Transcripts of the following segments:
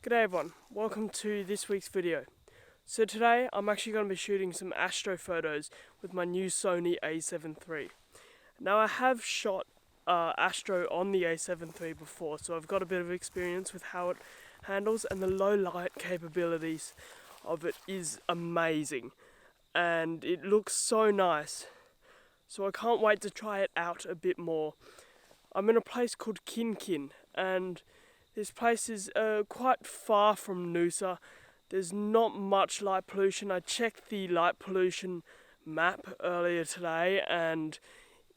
G'day everyone, welcome to this week's video. So today I'm actually going to be shooting some astrophotos with my new Sony A7iii. Now I have shot astro on the A7iii before, so I've got a bit of experience with how it handles, and the low light capabilities of it is amazing and it looks so nice. So I can't wait to try it out a bit more. I'm in a place called Kin and this place is quite far from Noosa. There's not much light pollution. I checked the light pollution map earlier today and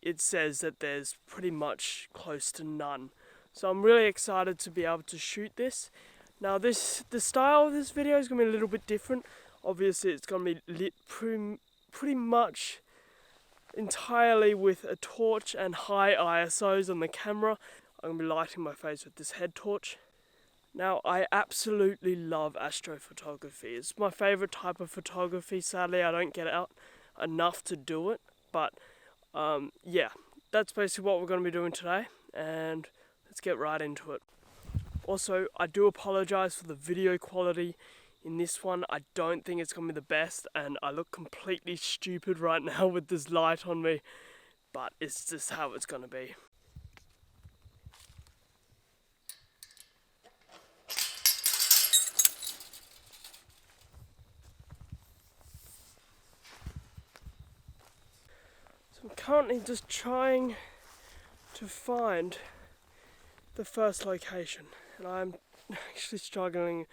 it says that there's pretty much close to none. So I'm really excited to be able to shoot this. Now the style of this video is going to be a little bit different. Obviously it's going to be lit pretty much entirely with a torch and high ISOs on the camera. I'm going to be lighting my face with this head torch. Now, I absolutely love astrophotography. It's my favourite type of photography. Sadly, I don't get out enough to do it. But, yeah, that's basically what we're going to be doing today. And let's get right into it. Also, I do apologise for the video quality in this one. I don't think it's going to be the best. And I look completely stupid right now with this light on me. But it's just how it's going to be. I'm currently just trying to find the first location, and I'm actually struggling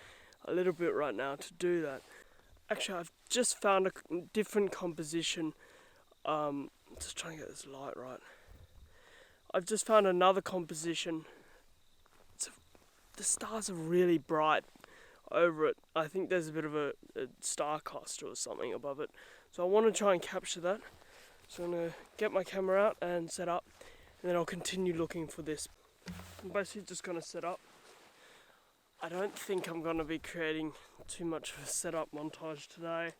a little bit right now to do that. Actually, I've just found a different composition. Just trying to get this light right. I've just found another composition. The stars are really bright over it. I think there's a bit of a star cluster or something above it. So I want to try and capture that. So I'm going to get my camera out and set up, and then I'll continue looking for this. I'm basically just going to set up. I don't think I'm going to be creating too much of a setup montage today.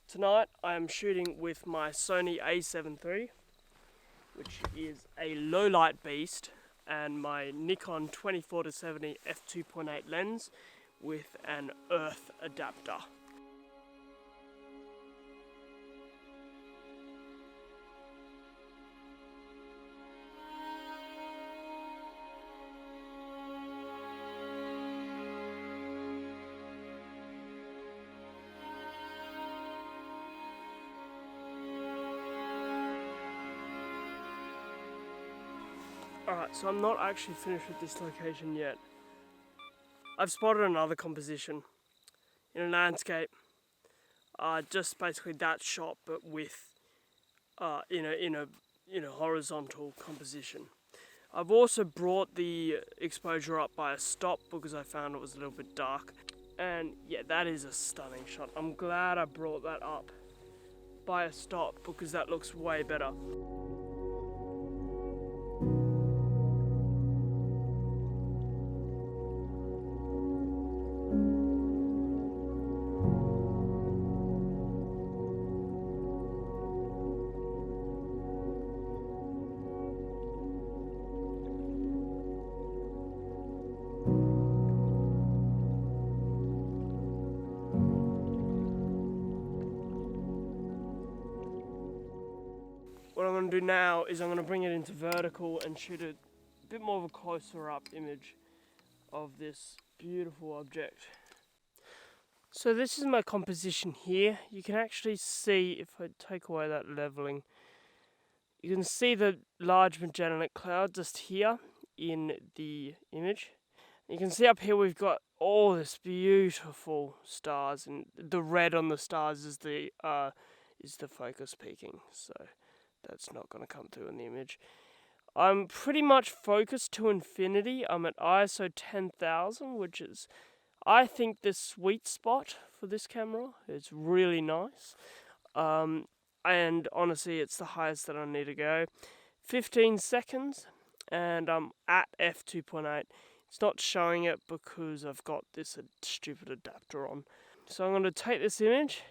Tonight I am shooting with my Sony A7iii, which is a low light beast, and my Nikon 24-70 f2.8 lens with an earth adapter. Alright, so I'm not actually finished with this location yet. I've spotted another composition in a landscape. Just basically that shot, but with in a horizontal composition. I've also brought the exposure up by a stop because I found it was a little bit dark. And yeah, that is a stunning shot. I'm glad I brought that up by a stop because that looks way better. What I'm going to do now is I'm going to bring it into vertical and shoot a bit more of a closer up image of this beautiful object. So this is my composition here. You can actually see, if I take away that leveling, you can see the Large Magellanic Cloud just here in the image. You can see up here we've got all this beautiful stars, and the red on the stars is the focus peaking. So that's not going to come through in the image. I'm pretty much focused to infinity. I'm at ISO 10,000, which is, I think, the sweet spot for this camera. It's really nice. And honestly, it's the highest that I need to go. 15 seconds, and I'm at f2.8. It's not showing it because I've got this stupid adapter on. So I'm going to take this image.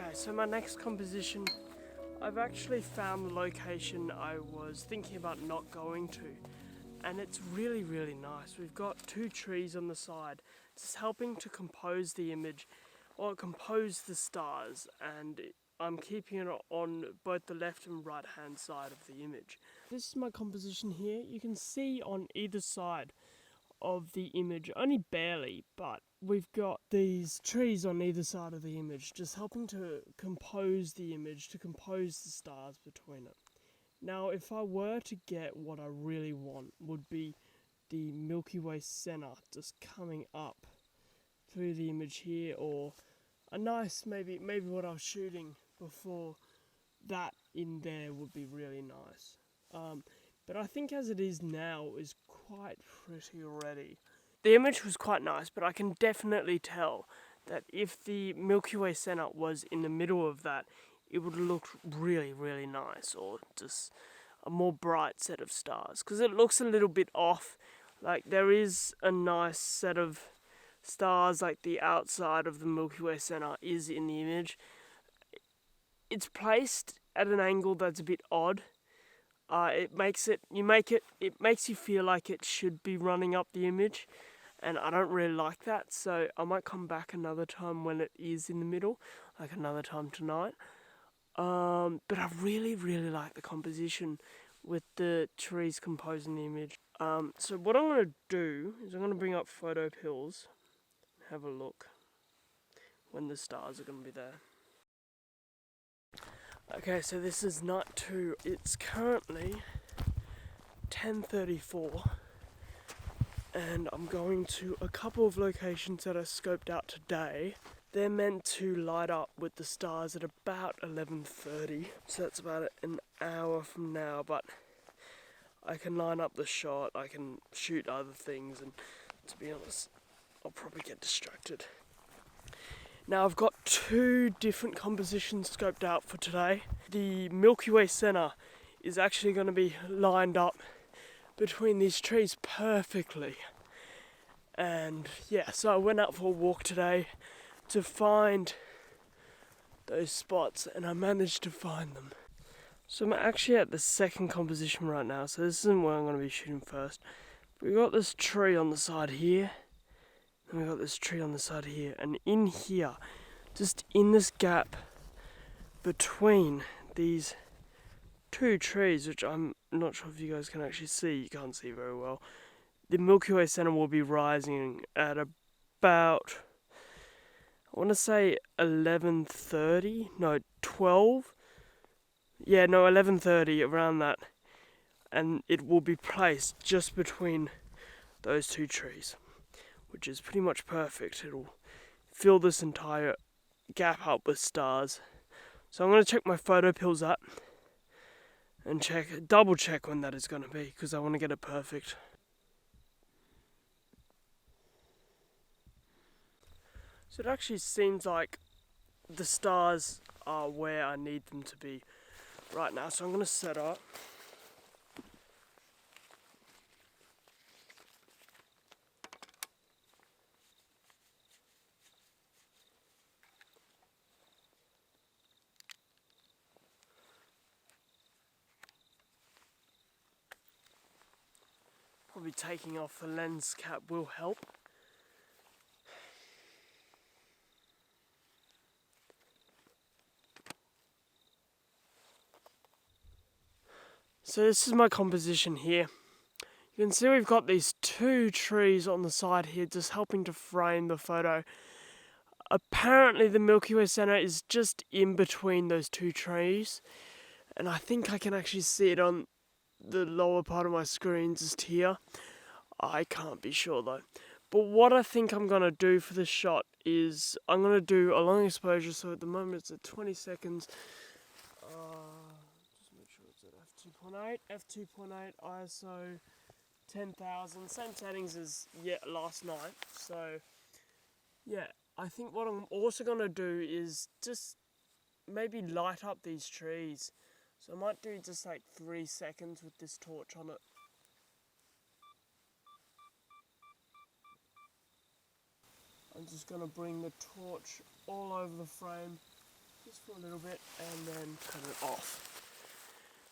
Okay, so my next composition, I've actually found the location I was thinking about not going to, and it's really, really nice. We've got two trees on the side, just helping to compose the image, or compose the stars, and I'm keeping it on both the left and right hand side of the image. This is my composition here. You can see on either side of the image, only barely, but we've got these trees on either side of the image, just helping to compose the image, to compose the stars between it. Now, if I were to get what I really want, would be the Milky Way center just coming up through the image here, or a nice, maybe what I was shooting before, that in there would be really nice. But I think as it is now is quite pretty already. The image was quite nice, but I can definitely tell that if the Milky Way center was in the middle of that, it would look really, really nice, or just a more bright set of stars, because it looks a little bit off. Like, there is a nice set of stars, like the outside of the Milky Way center is in the image. It's placed at an angle that's a bit odd. It makes you feel like it should be running up the image, and I don't really like that, so I might come back another time when it is in the middle, like another time tonight. But I really, really like the composition with the trees composing the image. So what I'm going to do is I'm going to bring up Photo Pills and have a look when the stars are going to be there. Okay, so this is night 2. It's currently 10:34, and I'm going to a couple of locations that I scoped out today. They're meant to light up with the stars at about 11:30, so that's about an hour from now, but I can line up the shot, I can shoot other things, and to be honest, I'll probably get distracted. Now, I've got 2 different compositions scoped out for today. The Milky Way center is actually going to be lined up between these trees perfectly. And yeah, so I went out for a walk today to find those spots, and I managed to find them. So I'm actually at the second composition right now, so this isn't where I'm going to be shooting first. We've got this tree on the side here, and we've got this tree on the side here, and in here, just in this gap between these 2 trees, which I'm not sure if you guys can actually see, you can't see very well, the Milky Way center will be rising at about, I want to say 11:30, no, 12, yeah, no, 11:30, around that, and it will be placed just between those 2 trees, which is pretty much perfect. It'll fill this entire gap up with stars. So I'm going to check my Photo Pills up and double check when that is going to be, because I want to get it perfect. So it actually seems like the stars are where I need them to be right now, so I'm going to set up. Probably taking off the lens cap will help. So this is my composition here. You can see we've got these 2 trees on the side here just helping to frame the photo. Apparently the Milky Way center is just in between those 2 trees, and I think I can actually see it on the lower part of my screen just here. I can't be sure though. But what I think I'm going to do for this shot is I'm going to do a long exposure, so at the moment it's at 20 seconds. Just make sure it's at f2.8, ISO 10,000, same settings as last night. So yeah, I think what I'm also going to do is just maybe light up these trees. So I might do just like 3 seconds with this torch on it. I'm just going to bring the torch all over the frame, just for a little bit and then turn it off.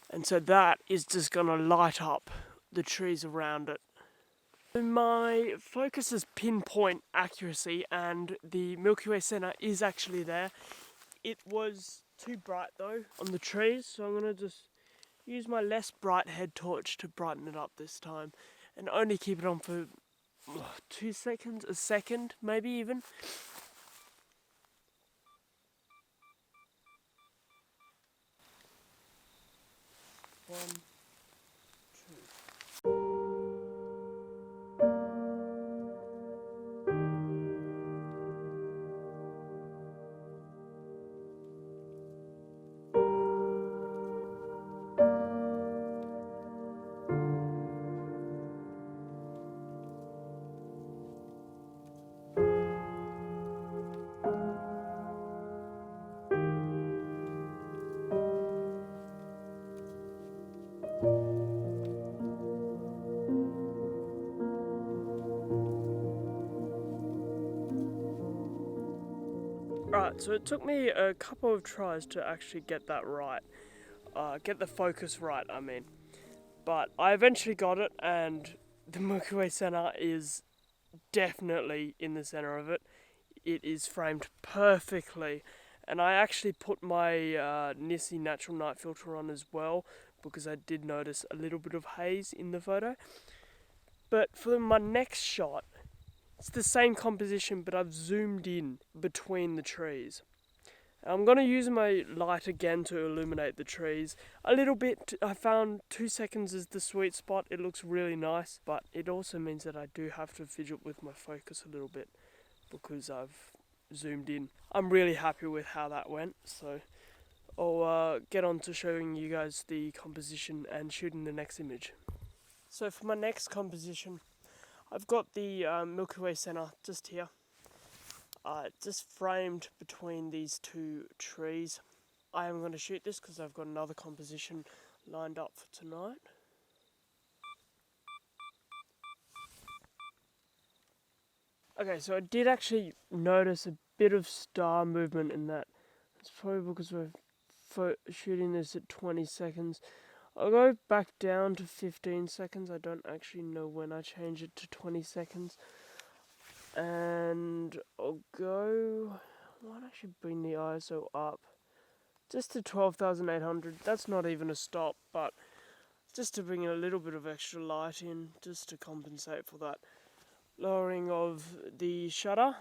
And so that is just going to light up the trees around it. My focus is pinpoint accuracy, and the Milky Way center is actually there. It was too bright though on the trees, so I'm going to just use my less bright head torch to brighten it up this time, and only keep it on for 2 seconds, a second maybe even. One, two. Right, so it took me a couple of tries to actually get that right. Get the focus right, I mean. But I eventually got it, and the Milky Way center is definitely in the center of it. It is framed perfectly. And I actually put my NISI natural night filter on as well, because I did notice a little bit of haze in the photo. But for my next shot, it's the same composition, but I've zoomed in between the trees. I'm going to use my light again to illuminate the trees a little bit. I found 2 seconds is the sweet spot. It looks really nice, but it also means that I do have to fidget with my focus a little bit because I've zoomed in. I'm really happy with how that went, so I'll get on to showing you guys the composition and shooting the next image. So for my next composition, I've got the Milky Way center just here, just framed between these two trees. I am going to shoot this because I've got another composition lined up for tonight. Okay, so I did actually notice a bit of star movement in that. It's probably because we're shooting this at 20 seconds. I'll go back down to 15 seconds. I don't actually know when I change it to 20 seconds. And I'll go... I might actually bring the ISO up just to 12,800. That's not even a stop, but just to bring in a little bit of extra light in, just to compensate for that lowering of the shutter.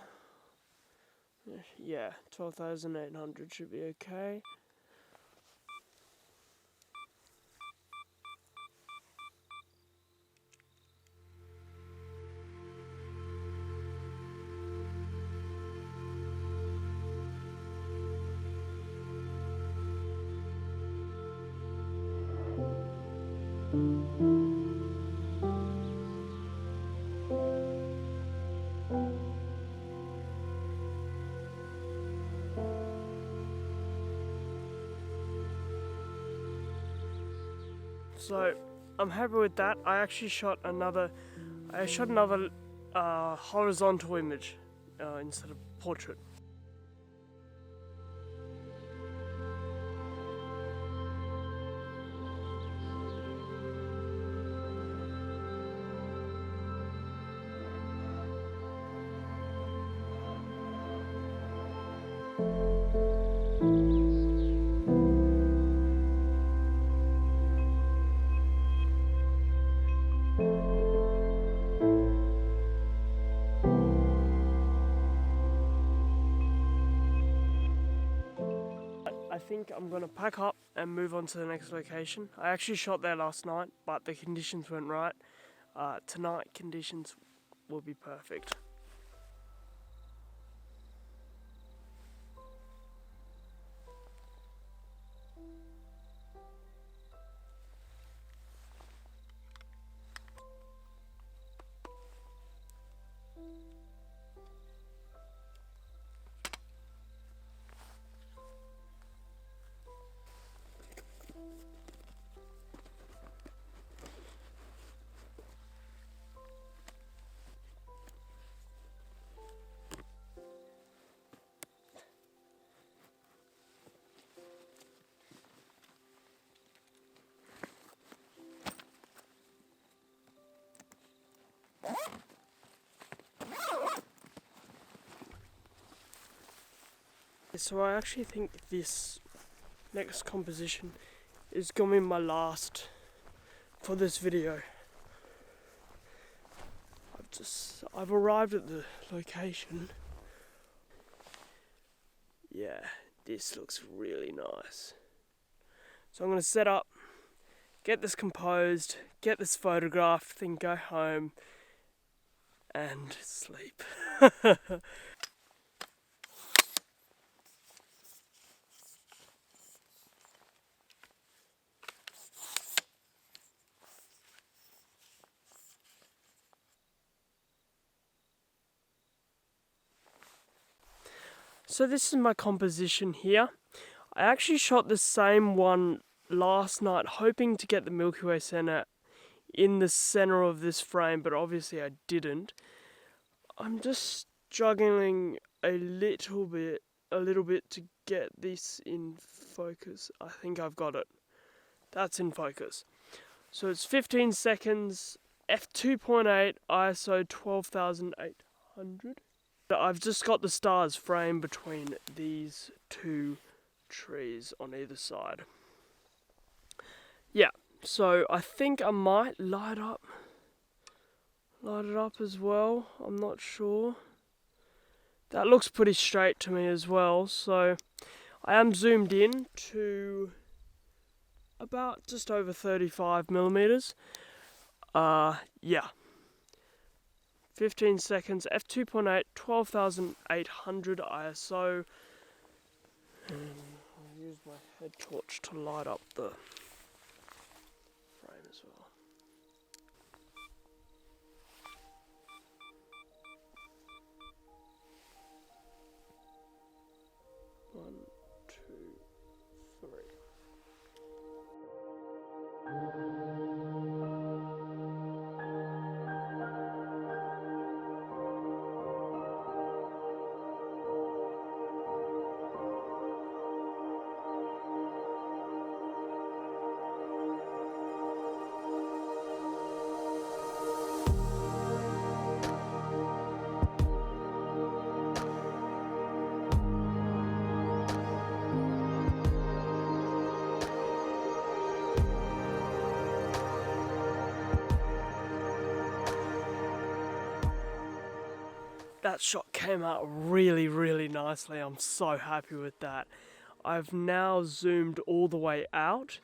Yeah, 12,800 should be okay. So I'm happy with that. I actually shot another horizontal image instead of portrait. I think I'm going to pack up and move on to the next location. I actually shot there last night, but the conditions weren't right. Tonight conditions will be perfect. So I actually think this next composition is going to be my last for this video. I've arrived at the location. Yeah, this looks really nice. So I'm going to set up, get this composed, get this photographed, then go home and sleep. So this is my composition here. I actually shot the same one last night, hoping to get the Milky Way center in the center of this frame, but obviously I didn't. I'm just struggling a little bit to get this in focus. I think I've got it. That's in focus. So it's 15 seconds, f2.8, ISO 12,800. I've just got the stars framed between these two trees on either side. Yeah, so I think I might light it up as well. I'm not sure. That looks pretty straight to me as well. So I am zoomed in to about just over 35 millimeters. Yeah. 15 seconds, f2.8, 12,800 ISO. And I'll use my head torch to light up the frame as well. One, two, three. That shot came out really, really nicely. I'm so happy with that. I've now zoomed all the way out.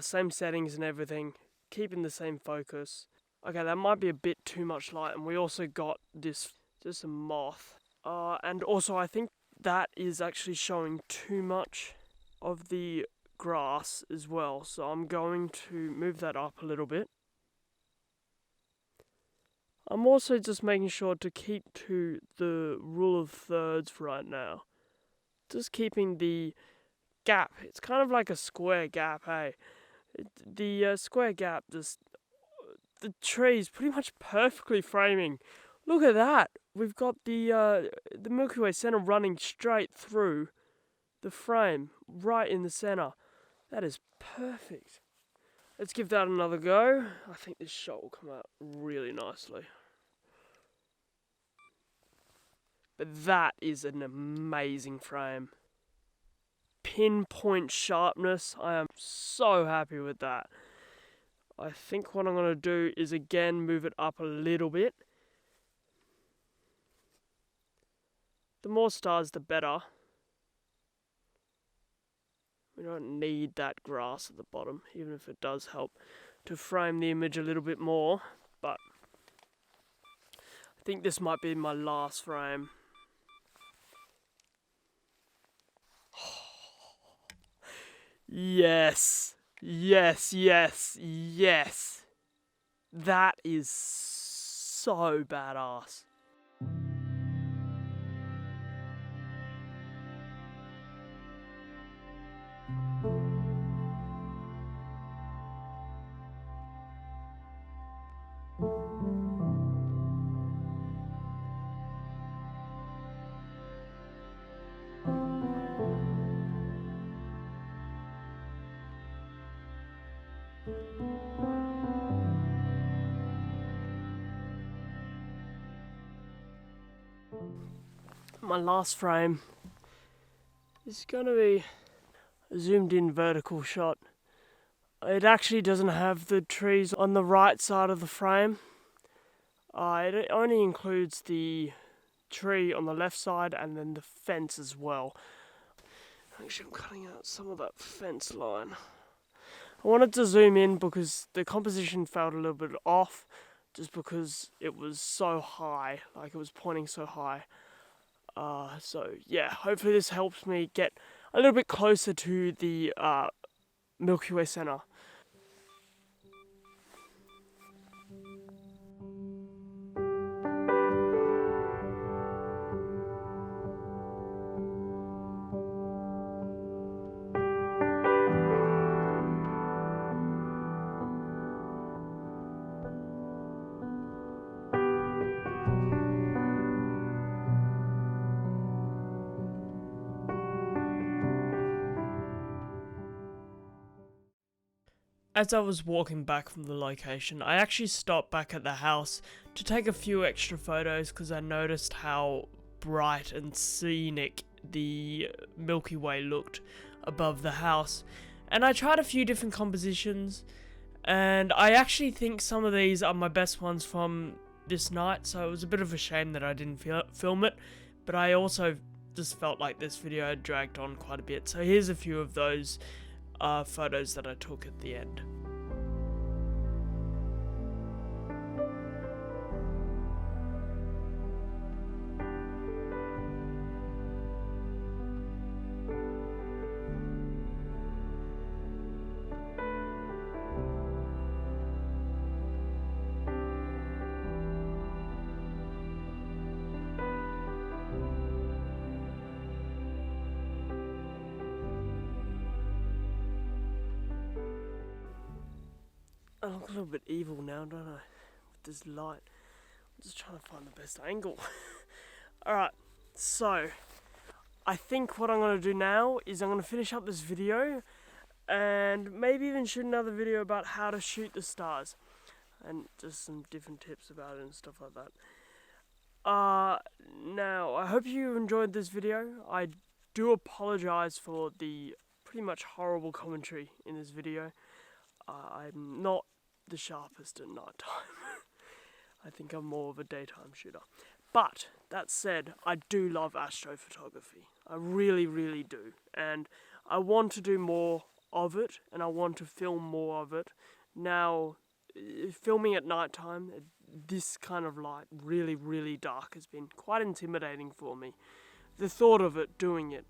Same settings and everything. Keeping the same focus. Okay, that might be a bit too much light. And we also got this, just a moth. And also I think that is actually showing too much of the grass as well. So I'm going to move that up a little bit. I'm also just making sure to keep to the rule of thirds right now. Just keeping the gap. It's kind of like a square gap, hey? The square gap, just the trees pretty much perfectly framing. Look at that. We've got the Milky Way center running straight through the frame, right in the center. That is perfect. Let's give that another go. I think this shot will come out really nicely. But that is an amazing frame. Pinpoint sharpness. I am so happy with that. I think what I'm going to do is again move it up a little bit. The more stars, the better. We don't need that grass at the bottom, even if it does help to frame the image a little bit more. But I think this might be my last frame. Yes, yes, yes, yes. That is so badass. My last frame This is going to be a zoomed in vertical shot. It actually doesn't have the trees on the right side of the frame. It only includes the tree on the left side and then the fence as well. Actually, I'm cutting out some of that fence line. I wanted to zoom in because the composition felt a little bit off, just because it was so high, like it was pointing so high. So yeah, hopefully this helps me get a little bit closer to the Milky Way center. As I was walking back from the location, I actually stopped back at the house to take a few extra photos because I noticed how bright and scenic the Milky Way looked above the house. And I tried a few different compositions, and I actually think some of these are my best ones from this night, so it was a bit of a shame that I didn't film it, but I also just felt like this video had dragged on quite a bit. So here's a few of those photos that I took at the end. I look a little bit evil now, don't I? With this light. I'm just trying to find the best angle. Alright, so I think what I'm going to do now is I'm going to finish up this video and maybe even shoot another video about how to shoot the stars and just some different tips about it and stuff like that. Now, I hope you enjoyed this video. I do apologize for the pretty much horrible commentary in this video. I'm not the sharpest at night time. I think I'm more of a daytime shooter. But, that said, I do love astrophotography. I really, really do. And I want to do more of it, and I want to film more of it. Now, filming at night time, this kind of light, really, really dark, has been quite intimidating for me. The thought of it, doing it,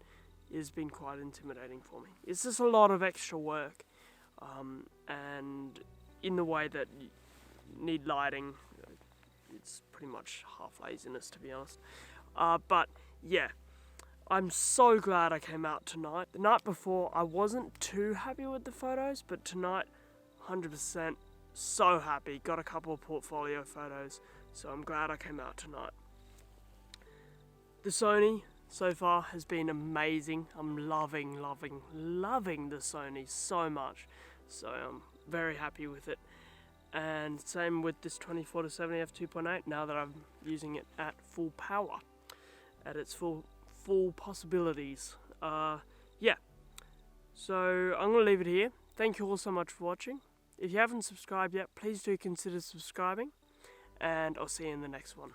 has been quite intimidating for me. It's just a lot of extra work. And in the way that you need lighting, it's pretty much half laziness, to be honest. But yeah, I'm so glad I came out tonight. The night before, I wasn't too happy with the photos, but tonight, 100% so happy. Got a couple of portfolio photos, so I'm glad I came out tonight. The Sony so far has been amazing. I'm loving the Sony so much. So I'm very happy with it. And same with this 24-70 f2.8 now that I'm using it at full power, at its full possibilities. Yeah. So I'm going to leave it here. Thank you all so much for watching. If you haven't subscribed yet, please do consider subscribing. And I'll see you in the next one.